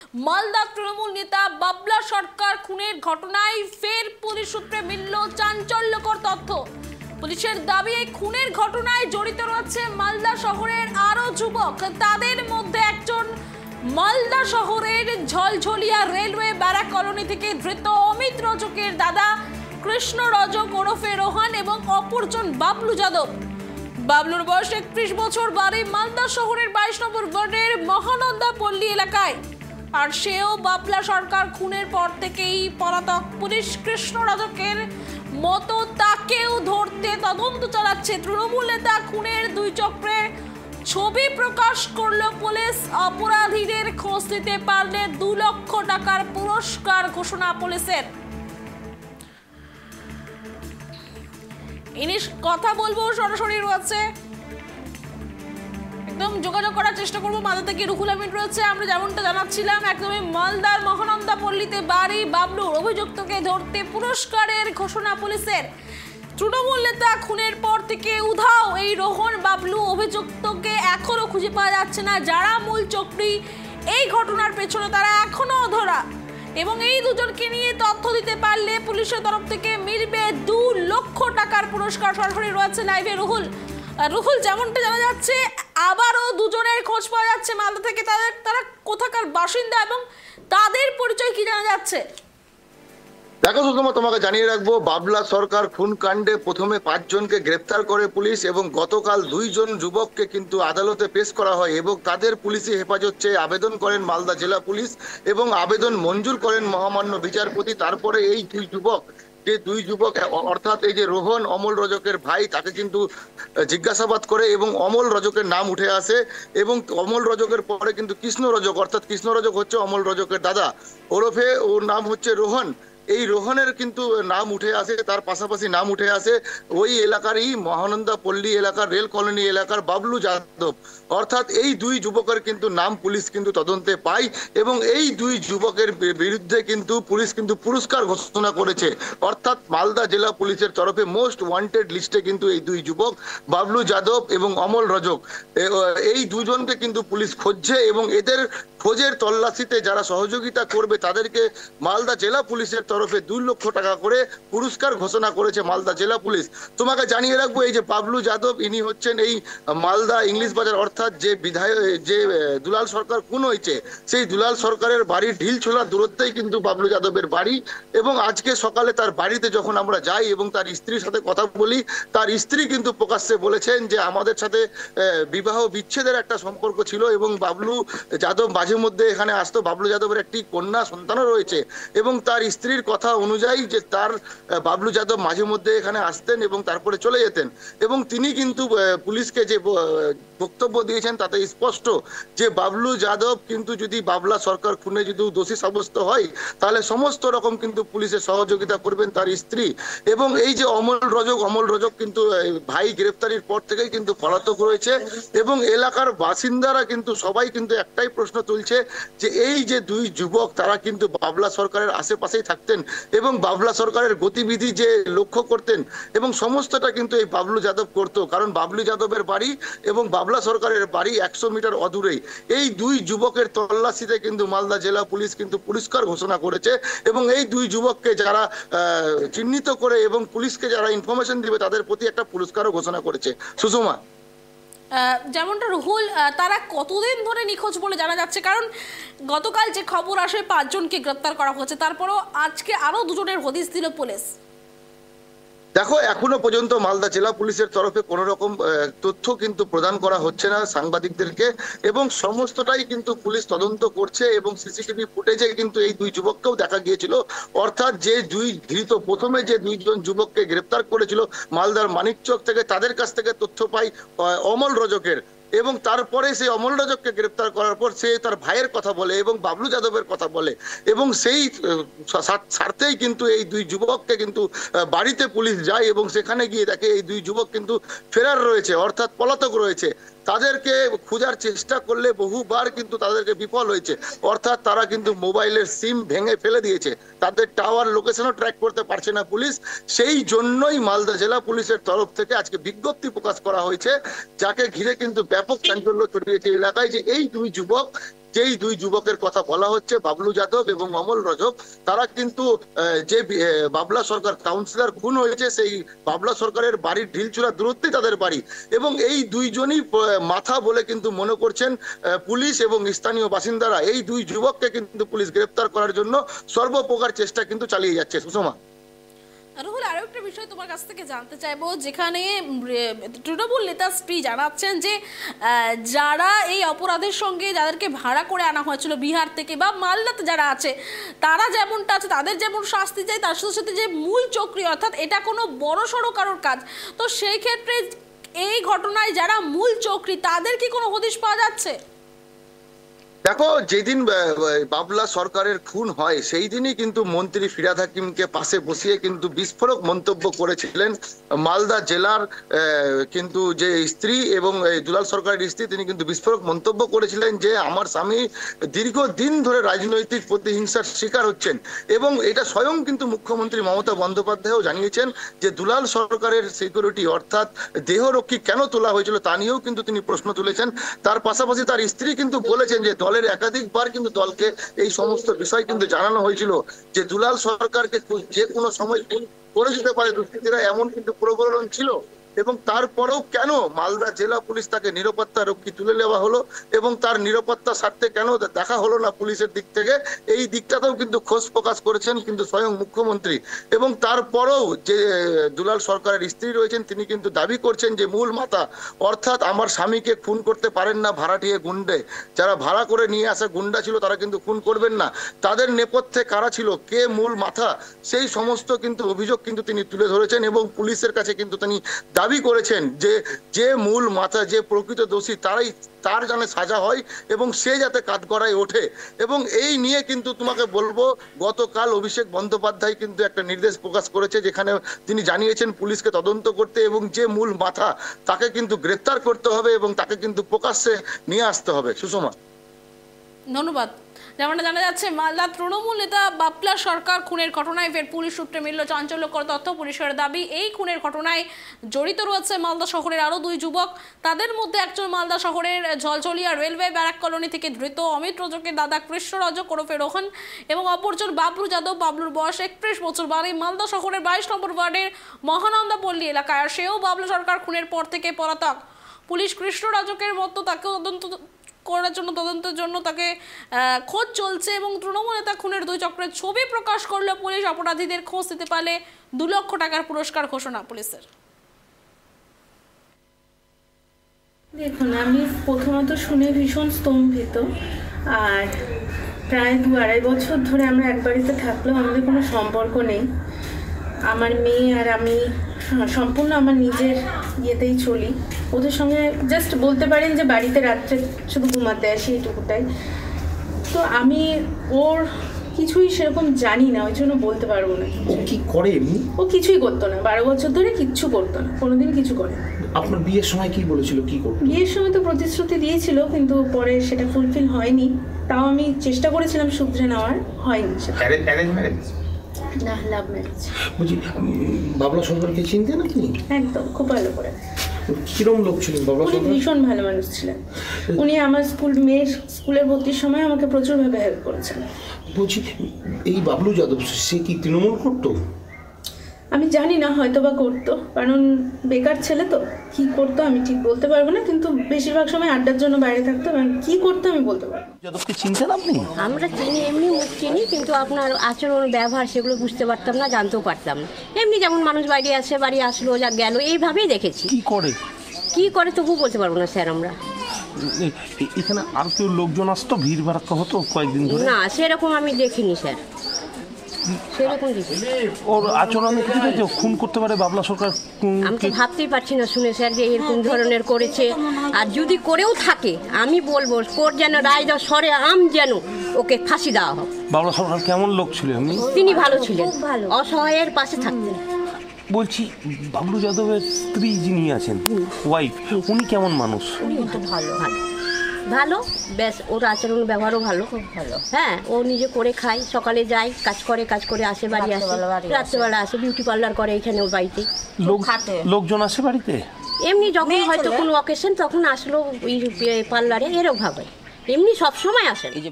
মালদা তৃণমূল নেতা বাবলা সরকার খুনের ঘটনায় ফের পুলিশ সূত্রে মিলল চাঞ্চল্যকর তথ্য। পুলিশের দাবি এই খুনের ঘটনায় জড়িত রয়েছে মালদা শহরের আরো যুবক। তাদের মধ্যে একজন মালদা শহরের ঝলঝলিয়া রেলওয়ে ব্যারাক কলোনি থেকে ধৃত অমিত রজকের দাদা কৃষ্ণ রজক ওরফে রোহন এবং অপরজন বাবলু যাদব। বাবলুর বয়স 31 বছর, বাড়ি মালদা শহরের 22 নম্বর ওয়ার্ডের মহানন্দা পল্লী এলাকায়। আর সেও বাবলা সরকার খুনের পর থেকেই পলাতক। পুলিশ কৃষ্ণ রাজকের মতো তাকেও ধরতে তদন্ত চালাচ্ছে। তৃণমূল নেতা খুনের দুই চক্রের ছবি প্রকাশ করলো পুলিশ। অপরাধীদের খোঁজ দিতে পারলে 2 লক্ষ টাকার পুরস্কার ঘোষণা পুলিশের। ইনি কথা বলবো, সরাসরি রয়েছে, একদম যোগাযোগ করার চেষ্টা করবো। মালদা থেকে রুহুল আমিন রয়েছে। আমরা যেমনটা জানাচ্ছিলাম, একদমই মালদার মহানন্দা পল্লীতে বাড়ি বাবলুর। অভিযুক্তকে ধরতে পুরস্কারের ঘোষণা পুলিশের। তৃণমূল নেতা খুনের পর থেকে উধাও এই রোহন বাবলু। অভিযুক্তকে এখনো খুঁজে পাওয়া যাচ্ছে না। যারা মূল চক্রী এই ঘটনার পেছনে, তারা এখনো অধরা। এবং এই দুজনকে নিয়ে তথ্য দিতে পারলে পুলিশের তরফ থেকে মিলবে 2 লক্ষ টাকার পুরস্কার। সরাসরি রয়েছে লাইভে রুহুল। রুহুল, যেমনটা জানা যাচ্ছে আবারও দুজনের খোঁজ পাওয়া যাচ্ছে মালদা থেকে। তারা কোথাকার বাসিন্দা এবং তাদের পরিচয় কি জানা যাচ্ছে? দেখো সুষমা, তোমাকে জানিয়ে রাখবো, বাবলা সরকার খুন কাণ্ডে প্রথমে 5 জনকে গ্রেপ্তার করে পুলিশ এবং গতকাল 2 জন যুবককে কিন্তু আদালতে পেশ করা হয় এবং তাদের পুলিশি হেফাজত চেয়ে আবেদন করেন মালদা জেলা পুলিশ এবং আবেদন মঞ্জুর করেন মহামান্য বিচারপতি। তারপরে এই 2 যুবক অর্থাৎ এই যে রোহন অমল রজকের ভাই, তাকে কিন্তু জিজ্ঞাসাবাদ করে এবং অমল রজকের নাম উঠে আসে এবং অমল রজকের পরে কিন্তু কৃষ্ণ রজক, অর্থাৎ কৃষ্ণ রজক হচ্ছে অমল রজকের দাদা, ওরফে ওর নাম হচ্ছে রোহন। এই রোহনের কিন্তু নাম উঠে আসে, তার পাশাপাশি নাম উঠে আসে ওই এলাকারই মহানন্দা পল্লী এলাকার রেল কলোনি এলাকার বাবলু যাদব। অর্থাৎ এই 2 যুবকের কিন্তু নাম পুলিশ কিন্তু তদন্তে পায় এবং এই 2 যুবকের বিরুদ্ধে কিন্তু পুলিশ কিন্তু পুরস্কার ঘোষণা করেছে। অর্থাৎ মালদা জেলা পুলিশের তরফে মোস্ট ওয়ান্টেড লিস্টে কিন্তু এই 2 যুবক বাবলু যাদব এবং অমল রজক, এই 2 জনকে কিন্তু পুলিশ খুঁজছে এবং এদের খোঁজের তল্লাশিতে যারা সহযোগিতা করবে তাদেরকে মালদা জেলা পুলিশের তরফে 2 লক্ষ টাকা করে পুরস্কার ঘোষণা করেছে মালদা জেলা পুলিশ। তোমাকে জানিয়ে রাখবো, এই যে বাবলু যাদব, ইনি হচ্ছেন এই মালদা ইংলিশ বাজার, অর্থাৎ যে বিধায়ক, যে দুলাল সরকার খুন হয়েছে সেই দুলাল সরকারের বাড়ি ঢিলছোলা দূরত্বেই কিন্তু বাবলু যাদবের বাড়ি। এবং আজকে সকালে তার বাড়িতে যখন আমরা যাই এবং তার স্ত্রীর সাথে কথা বলি, তার স্ত্রী কিন্তু প্রকাশ্যে বলেছেন যে আমাদের সাথে বিবাহ বিচ্ছেদের একটা সম্পর্ক ছিল এবং বাবলু যাদব মাঝে মধ্যে এখানে আসতো। বাবলু যাদবের একটি কন্যা সন্তানও রয়েছে এবং তার স্ত্রীর কথা অনুযায়ী যে তার বাবলু যাদব মাঝে মধ্যে এখানে আসতেন এবং তারপরে চলে যেতেন। এবং তিনি কিন্তু পুলিশকে যে বক্তব্য দিয়েছেন তাতে স্পষ্ট যে বাবলু যাদব কিন্তু যদি বাবলা সরকার খুনে যদি দোষী সাব্যস্ত হয় তাহলে সমস্ত রকম কিন্তু পুলিশের সহযোগিতা করবেন তার স্ত্রী। এবং এই যে অমল রজক কিন্তু ভাই গ্রেফতারির পর থেকেই কিন্তু পলাতক রয়েছে এবং এলাকার বাসিন্দারা কিন্তু সবাই কিন্তু একটাই প্রশ্ন তুলছে যে এই যে 2 যুবক, তারা কিন্তু বাবলা সরকারের আশেপাশেই থাকতেন এবং বাবলা সরকারের গতিবিধি যে লক্ষ্য করতেন এবং সমস্তটা কিন্তু এই বাবলু যাদব করতো। কারণ বাবলু যাদবের বাড়ি এবং বাবলা সরকারের বাড়ি 100 মিটার অদূরেই। এই 2 যুবকের তল্লাশিতে কিন্তু মালদা জেলা পুলিশ কিন্তু পুরস্কার ঘোষণা করেছে এবং এই 2 যুবককে যারা চিহ্নিত করে এবং পুলিশকে যারা ইনফরমেশন দিবে তাদের প্রতি একটা পুরস্কারও ঘোষণা করেছে। সুষমা, যেমনটা রুহুল, তারা কতদিন ধরে নিখোঁজ বলে জানা যাচ্ছে? কারণ গতকাল যে খবর আসে 5 জনকে গ্রেপ্তার করা হয়েছে, তারপরও আজকে আরো 2 জনের হদিস দিল পুলিশ। দেখো, এখনো পর্যন্ত মালদা জেলা পুলিশের তরফে কোনো রকম তথ্য কিন্তু প্রদান করা হচ্ছে না সাংবাদিকদেরকে এবং সমস্তটাই কিন্তু পুলিশ তদন্ত করছে এবং সিসিটিভি ফুটেজে কিন্তু এই 2 যুবককেও দেখা গিয়েছিল। অর্থাৎ যে 2 ধৃত, প্রথমে যে 2 জন যুবককে গ্রেপ্তার করেছিল মালদার মানিকচক থেকে, তাদের কাছ থেকে তথ্য পাই অমল রজকের এবং তারপরে সেই অমল রজককে গ্রেপ্তার করার পর সে তার ভাইয়ের কথা বলে এবং বাবলু যাদবের কথা বলে এবং সেই স্বার্থেই কিন্তু এই 2 যুবককে কিন্তু বাড়িতে পুলিশ যায় এবং সেখানে গিয়ে দেখে এই 2 যুবক কিন্তু ফেরার রয়েছে, অর্থাৎ পলাতক রয়েছে। তাদেরকে খোঁজার চেষ্টা করলে বহুবার কিন্তু তাদেরকে বিফল হয়েছে। অর্থাৎ তারা কিন্তু মোবাইলের সিম ভেঙে ফেলে দিয়েছে, তাদের টাওয়ার লোকেশনও ট্র্যাক করতে পারছে না পুলিশ। সেই জন্যই মালদা জেলা পুলিশের তরফ থেকে আজকে বিজ্ঞপ্তি প্রকাশ করা হয়েছে, যাকে ঘিরে কিন্তু ব্যাপক চাঞ্চল্য ছড়িয়েছে এলাকায় যে এই 2 যুবক যেই দুই যুবকের কথা বলা হচ্ছে বাবলু যাদব এবং অমল রজক, তারা কিন্তু যে বাবলা সরকার কাউন্সিলর খুন হয়েছে সেই বাবলা সরকারের বাড়ির ঢিলচূড়া দূরত্বে তাদের বাড়ি, এবং এই দুইজনই মাথা বলে কিন্তু মনে করছেন পুলিশ এবং স্থানীয় বাসিন্দারা। এই দুই যুবককে কিন্তু পুলিশ গ্রেপ্তার করার জন্য সর্বপ্রকার চেষ্টা কিন্তু চালিয়ে যাচ্ছে। সুষমা, রাহুল, আরো একটা বিষয় তোমার কাছ থেকে জানতে চাইবো, যেখানে তৃণমূল নেতা স্ত্রী জানাচ্ছেন যে যারা এই অপরাধের সঙ্গে যাদেরকে ভাড়া করে আনা হয়েছিল বিহার থেকে বা মালদাতে যারা আছে, তারা যেমনটা আছে তাদের যেমন শাস্তি চাই, তার সাথে সাথে যে মূল চক্রী, অর্থাৎ এটা কোনো বড় সড়ো কারোর কাজ, তো সেই ক্ষেত্রে এই ঘটনায় যারা মূল চক্রী তাদের কি কোনো হদিশ পাওয়া যাচ্ছে? দেখো, যেদিন বাবলা সরকারের খুন হয় সেই দিনই কিন্তু মন্ত্রী ফিরহাদ হাকিমকে পাশে বসিয়ে কিন্তু বিস্ফোরক মন্তব্য করেছিলেন মালদা জেলার কিন্তু যে স্ত্রী এবং দুলাল সরকারের স্ত্রী, তিনি কিন্তু বিস্ফোরক মন্তব্য করেছিলেন যে আমার স্বামী দীর্ঘদিন ধরে রাজনৈতিক প্রতিহিংসার শিকার হচ্ছেন, এবং এটা স্বয়ং কিন্তু মুখ্যমন্ত্রী মমতা বন্দ্যোপাধ্যায়ও জানিয়েছেন যে দুলাল সরকারের সিকিউরিটি অর্থাৎ দেহরক্ষী কেন তোলা হয়েছিল তা নিয়েও কিন্তু তিনি প্রশ্ন তুলেছেন। তার পাশাপাশি তার স্ত্রী কিন্তু বলেছেন যে দলের একাধিকবার কিন্তু দলকে এই সমস্ত বিষয় কিন্তু জানানো হয়েছিল যে দুলাল সরকারকে যে কোনো সময় করে দিতে পারে দুষ্কৃতীরা, এমন কিন্তু প্রবলন ছিল, এবং তারপরেও কেন মালদা জেলা পুলিশ তাকে নিরাপত্তা রক্ষী তুলে নেওয়া হলো এবং তার নিরাপত্তার স্বার্থে কেন দেখা হলো না পুলিশের দিক থেকে, এই দিকটাতেও কিন্তু খোঁজ প্রকাশ করেছেন কিন্তু স্বয়ং মুখ্যমন্ত্রী। এবং তারপরেও যে দুলাল সরকারের স্ত্রী রয়েছেন তিনি কিন্তু দাবি করছেন যে মূল মাথা অর্থাৎ আমার স্বামীকে খুন করতে পারেন না ভাড়াটিয়ে গুন্ডে, যারা ভাড়া করে নিয়ে আসা গুন্ডা ছিল তারা কিন্তু খুন করবেন না, তাদের নেপথ্যে কারা ছিল, কে মূল মাথা, সেই সমস্ত কিন্তু অভিযোগ কিন্তু তিনি তুলে ধরেছেন এবং পুলিশের কাছে কিন্তু তিনি দাবি করেছেন যে যে মূল মাথা, যে প্রকৃত দোষী তার জানে সাজা হয় এবং সে যাতে কাঠগড়ায় ওঠে। এবং এই নিয়ে কিন্তু তোমাকে বলবো গতকাল অভিষেক বন্দ্যোপাধ্যায় কিন্তু একটা নির্দেশ প্রকাশ করেছে, যেখানে তিনি জানিয়েছেন পুলিশকে তদন্ত করতে এবং যে মূল মাথা তাকে কিন্তু গ্রেফতার করতে হবে এবং তাকে কিন্তু প্রকাশ্যে নিয়ে আসতে হবে। সুষমা, ধন্যবাদ। যেমনটা জানা যাচ্ছে, মালদা তৃণমূল নেতা বাবলা সরকার খুনের ঘটনায় ফের পুলিশ সূত্রে মিলল চাঞ্চল্যকর তথ্য। পুলিশের দাবি এই খুনের ঘটনায় জড়িত রয়েছে মালদা শহরের আরও দুই যুবক। তাদের মধ্যে একজন মালদা শহরের ঝলঝলিয়া রেলওয়ে ব্যারাক কলোনি থেকে ধৃত অমিত রজকের দাদা কৃষ্ণ রজক ওরফে রোহন, এবং অপরজন বাবলু যাদব। বাবলুর বয়স 31 বছর, বাড়ি মালদা শহরের 22 নম্বর ওয়ার্ডের মহানন্দাপল্লী এলাকায়, আর সেও বাবলা সরকার খুনের পর থেকে পলাতক। পুলিশ কৃষ্ণ রাজকের মতো তাকে তদন্তের জন্য তাকে খোঁজ চলছে, এবং তৃণমূল নেতা খুনের দুই চক্রের ছবি প্রকাশ করলে পুলিশ অপরাধীদের খোঁজ দিতে পারলে 2 লক্ষ টাকার পুরস্কার ঘোষণা পুলিশের। দেখুন, আমি প্রথমত শুনে ভীষণ স্তম্ভিত। আর প্রায় 2-2.5 বছর ধরে আমরা এক বাড়িতে থাকলেও আমাদের কোনো সম্পর্ক নেই। আমার মেয়ে আর আমি সম্পূর্ণ আমার নিজের ইয়েতেই চলি। ওদের সঙ্গে জাস্ট বলতে পারেন যে বাড়িতে রাত্রে শুধু ঘুমাতে আসি, এইটুকুটাই। তো আমি ওর কিছুই সেরকম জানি না, ওই জন্য বলতে পারবো না। কি করে এমনি? ও কিছুই করতো না, 12 বছর ধরে কিচ্ছু করতো না, কোনোদিন কিছু করে। আপনার বিয়ের সময় কি বলেছিল, কি করতো? বিয়ের সময় তো প্রতিশ্রুতি দিয়েছিল, কিন্তু পরে সেটা ফুলফিল হয়নি। তাও আমি চেষ্টা করেছিলাম শুধরে নেওয়ার, হয়নি সেটা। অ্যারেঞ্জ ম্যারেজ না, লাভ ম্যারেজ। বুঝি। বাবলা সরকারকে চিনতেন আপনি? একদম, খুব ভালো করে। কিরম লোক ছিলেন বাবলা সরকার? ভীষণ ভালো মানুষ ছিলেন উনি। আমার মেয়ের স্কুলে ভর্তির সময় আমাকে প্রচুরভাবে হেল্প করেছেন। বলছি, এই বাবলু যাদব সে কি তৃণমূল করতো? আমি জানি না, হয়তো বা করতো, কারণ বেকার ছেলে তো, কি করতো আমি ঠিক বলতে পারবো না, কিন্তু বেশিরভাগ সময় আড্ডার জন্য বাইরে থাকতো, কি করতো আমি বলতে পারবো। যাদবকে চিনতেন আপনি? আমরা চিনি, এমনি মুখ চিনি, কিন্তু আপনার আচরণ ব্যবহার সেগুলো বুঝতে পারতাম না, জানতেও পারতাম না। এমনি যেমন মানুষ বাড়ি আসে, বাড়ি আসলো, যা গেল, এইভাবেই দেখেছি। কি করে তবু বলতে পারবো না স্যার। আমরা এখানে আর কেউ লোকজন আসতো, ভিড় ভাড়াক্কা হতো কয়েকদিন ধরে? না, সেরকম আমি দেখিনি স্যার, সেরকম দেখিনি। ওর আচরণে কি দেখেছো খুন করতে পারে বাবলা সরকার? আমি তো ভাবতেই পারছি না শুনে স্যার যে এরকম ধরনের করেছে। আর যদি করেও থাকে আমি বলবো কোর্ট যেন রায় দাও, সরে আম যেন ওকে ফাঁসি দেওয়া হোক। বাবলা সরকার কেমন লোক ছিল এমনি? তিনি ভালো ছিলেন, অসহায়ের পাশে থাকতেন। বলছি, বাবলু যাদবের স্ত্রী যিনি আছেন, ওয়াইফ, উনি কেমন মানুষ? উনি তো ভালো ভালো ভালো, বেশ, ওর আচরণ ব্যবহারও ভালো, খুব ভালো। হ্যাঁ, ও নিজে করে খায়, সকালে যায়, কাজ করে আসে, বাড়ি আসে, রাত্রেবেলা আসে, বিউটি পার্লার করে এখানে ওর বাড়িতে। লোকজন আসে বাড়িতে? এমনি যখন হয়তো কোনো অকেশন তখন আসলো ওই পার্লারে, এরও ভাবে এমনি সবসময় আসেন। এই যে